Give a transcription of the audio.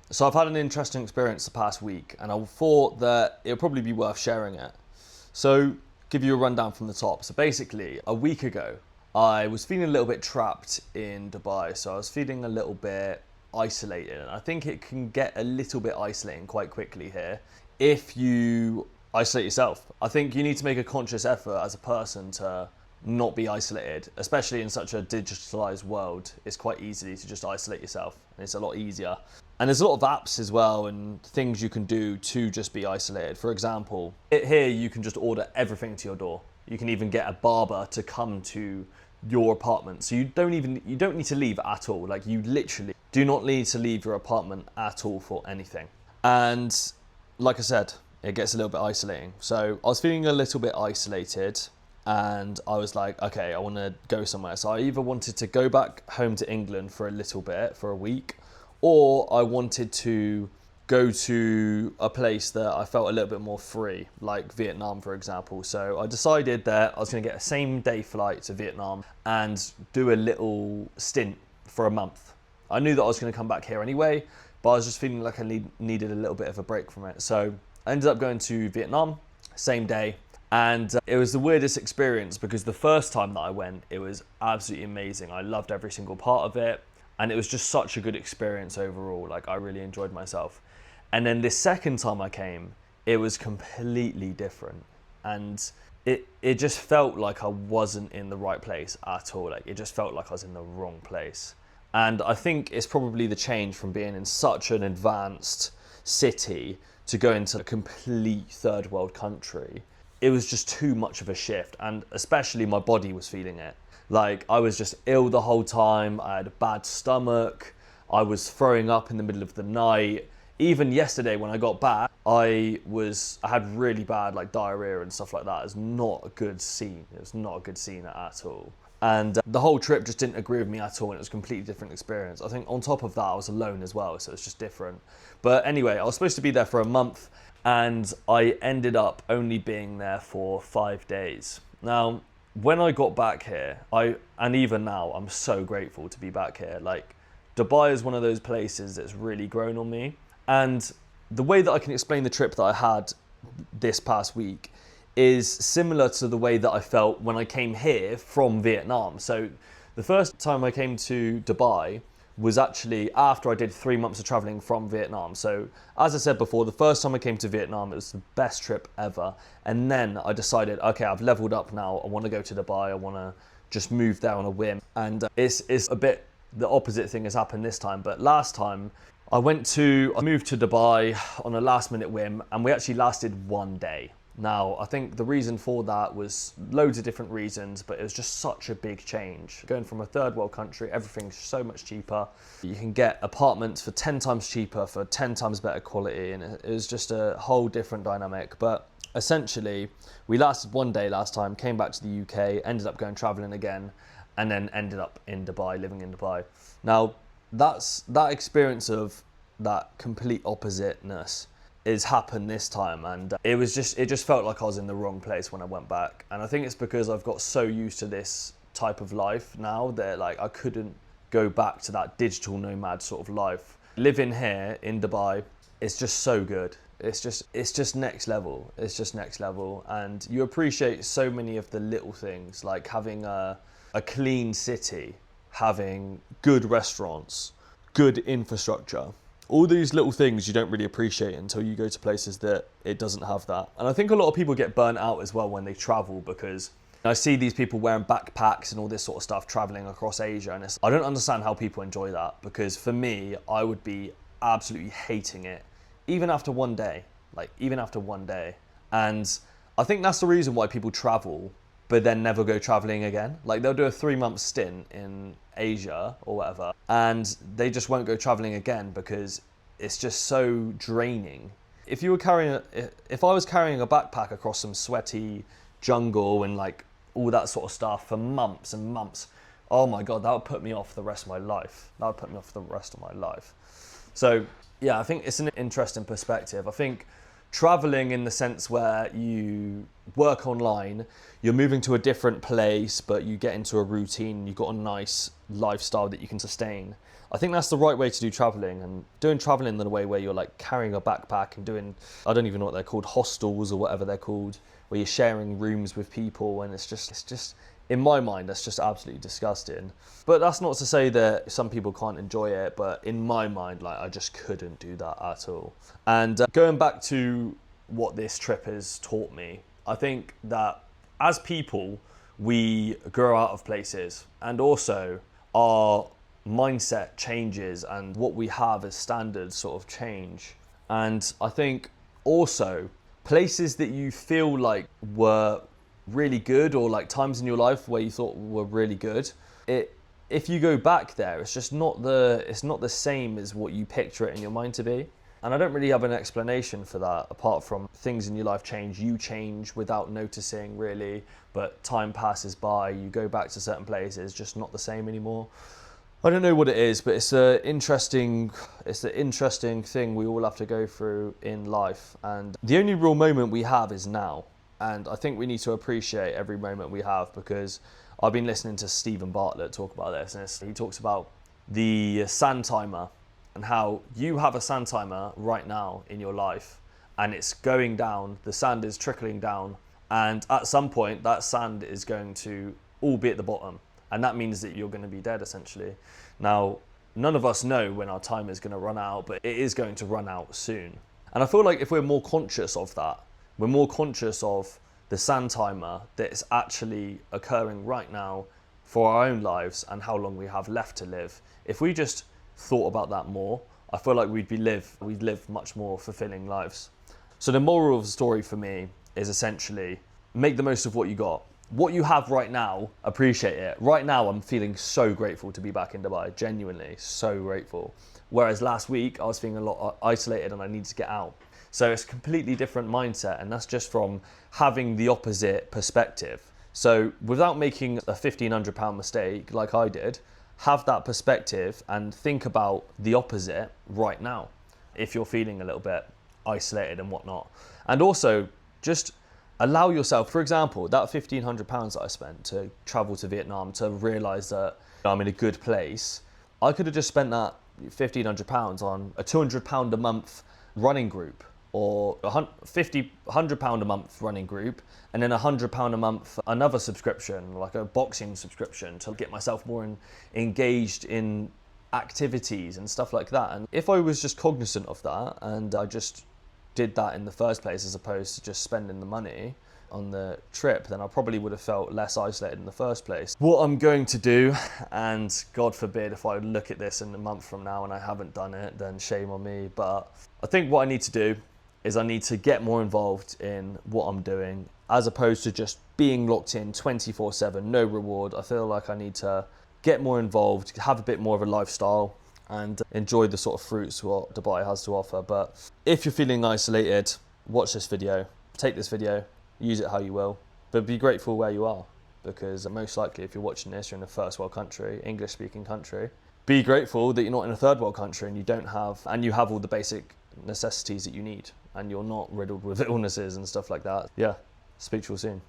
So I've had an interesting experience the past week, and I thought that it would probably be worth sharing it. So, give you a rundown from the top. So basically, a week ago, I was feeling a little bit trapped in Dubai. So I was feeling a little bit isolated, and I think it can get a little bit isolating quite quickly here if you isolate yourself. I think you need to make a conscious effort as a person to not be isolated, especially in such a digitalized world. It's quite easy to just isolate yourself, and it's a lot easier. And there's a lot of apps as well and things you can do to just be isolated. For example, here you can just order everything to your door. You can even get a barber to come to your apartment. So you don't need to leave at all. Like, you literally do not need to leave your apartment at all for anything. And like I said, it gets a little bit isolating. So I was feeling a little bit isolated, and I was like, okay, I want to go somewhere. So I either wanted to go back home to England for a little bit, for a week, or I wanted to go to a place that I felt a little bit more free, like Vietnam, for example. So I decided that I was going to get a same day flight to Vietnam and do a little stint for a month. I knew that I was going to come back here anyway, but I was just feeling like I needed a little bit of a break from it. So I ended up going to Vietnam, same day. And it was the weirdest experience because the first time that I went, it was absolutely amazing. I loved every single part of it. And it was just such a good experience overall. Like, I really enjoyed myself. And then this second time I came, it was completely different. And it just felt like I wasn't in the right place at all. Like, it just felt like I was in the wrong place. And I think it's probably the change from being in such an advanced city to go into a complete third world country. It was just too much of a shift. And especially my body was feeling it. Like, I was just ill the whole time. I had a bad stomach. I was throwing up in the middle of the night. Even yesterday when I got back, I had really bad like diarrhea and stuff like that. It's not a good scene. It was not a good scene at all. And the whole trip just didn't agree with me at all, and it was a completely different experience. I think on top of that, I was alone as well, so it was just different. But anyway, I was supposed to be there for a month, and I ended up only being there for 5 days. Now, when I got back here, and even now, I'm so grateful to be back here. Like, Dubai is one of those places that's really grown on me. And the way that I can explain the trip that I had this past week is similar to the way that I felt when I came here from Vietnam. So the first time I came to Dubai was actually after I did 3 months of traveling from Vietnam. So as I said before, the first time I came to Vietnam, it was the best trip ever. And then I decided, okay, I've leveled up now. I want to go to Dubai. I want to just move there on a whim. And it's a bit, the opposite thing has happened this time. But last time I moved to Dubai on a last minute whim, and we actually lasted 1 day. Now, I think the reason for that was loads of different reasons, but it was just such a big change. Going from a third world country, everything's so much cheaper. You can get apartments for 10 times cheaper, for 10 times better quality, and it was just a whole different dynamic. But essentially, we lasted 1 day last time, came back to the UK, ended up going traveling again, and then ended up in Dubai, living in Dubai. Now, that experience of that complete oppositeness is happened this time, and it just felt like I was in the wrong place when I went back. And I think it's because I've got so used to this type of life now that like I couldn't go back to that digital nomad sort of life. Living here in Dubai is just so good. It's just next level. It's just next level, and you appreciate so many of the little things, like having a clean city, having good restaurants, good infrastructure. All these little things you don't really appreciate until you go to places that it doesn't have that. And I think a lot of people get burnt out as well when they travel, because I see these people wearing backpacks and all this sort of stuff traveling across Asia, and I don't understand how people enjoy that, because for me, I would be absolutely hating it, even after 1 day, And I think that's the reason why people travel, but then never go traveling again. Like, they'll do a 3-month stint in Asia or whatever, and they just won't go traveling again because it's just so draining. If I was carrying a backpack across some sweaty jungle and like all that sort of stuff for months and months, oh my God, that would put me off the rest of my life. So yeah, I think it's an interesting perspective. I think traveling in the sense where you work online, you're moving to a different place, but you get into a routine, you've got a nice lifestyle that you can sustain. I think that's the right way to do traveling, and doing traveling in the way where you're like carrying a backpack and doing, I don't even know what they're called, hostels or whatever they're called, where you're sharing rooms with people, and it's just, in my mind, that's just absolutely disgusting. But that's not to say that some people can't enjoy it, but in my mind, like, I just couldn't do that at all. And going back to what this trip has taught me, I think that as people, we grow out of places, and also our mindset changes and what we have as standards sort of change. And I think also places that you feel like were really good, or like times in your life where you thought were really good, if you go back there, it's just not the same as what you picture it in your mind to be. And I don't really have an explanation for that, apart from things in your life change, you change without noticing really, but time passes by, you go back to certain places, just not the same anymore. I don't know what it is, but it's the interesting thing we all have to go through in life. And the only real moment we have is now. And I think we need to appreciate every moment we have, because I've been listening to Stephen Bartlett talk about this, and he talks about the sand timer and how you have a sand timer right now in your life, and it's going down, the sand is trickling down, and at some point that sand is going to all be at the bottom, and that means that you're going to be dead essentially. Now, none of us know when our time is going to run out, but it is going to run out soon. And I feel like if we're more conscious of that, we're more conscious of the sand timer that's actually occurring right now for our own lives and how long we have left to live. If we just thought about that more, I feel like we'd live much more fulfilling lives. So the moral of the story for me is essentially make the most of what you got. What you have right now, appreciate it. Right now, I'm feeling so grateful to be back in Dubai, genuinely so grateful. Whereas last week, I was feeling a lot isolated and I needed to get out. So it's a completely different mindset, and that's just from having the opposite perspective. So without making a £1,500 mistake like I did, have that perspective and think about the opposite right now if you're feeling a little bit isolated and whatnot. And also just allow yourself, for example, that £1,500 that I spent to travel to Vietnam to realise that I'm in a good place, I could have just spent that £1,500 on a £200 a month running group, or £100 a month running group, and then £100 a month another subscription, like a boxing subscription, to get myself more engaged in activities and stuff like that. And if I was just cognizant of that, and I just did that in the first place as opposed to just spending the money on the trip, then I probably would have felt less isolated in the first place. What I'm going to do, and God forbid if I look at this in a month from now and I haven't done it, then shame on me, but I think what I need to do is I need to get more involved in what I'm doing, as opposed to just being locked in 24/7, no reward. I feel like I need to get more involved, have a bit more of a lifestyle, and enjoy the sort of fruits what Dubai has to offer. But if you're feeling isolated, watch this video, take this video, use it how you will, but be grateful where you are, because most likely if you're watching this, you're in a first world country, English speaking country. Be grateful that you're not in a third world country and you have all the basic necessities that you need, and you're not riddled with illnesses and stuff like that. Yeah, speak to you all soon.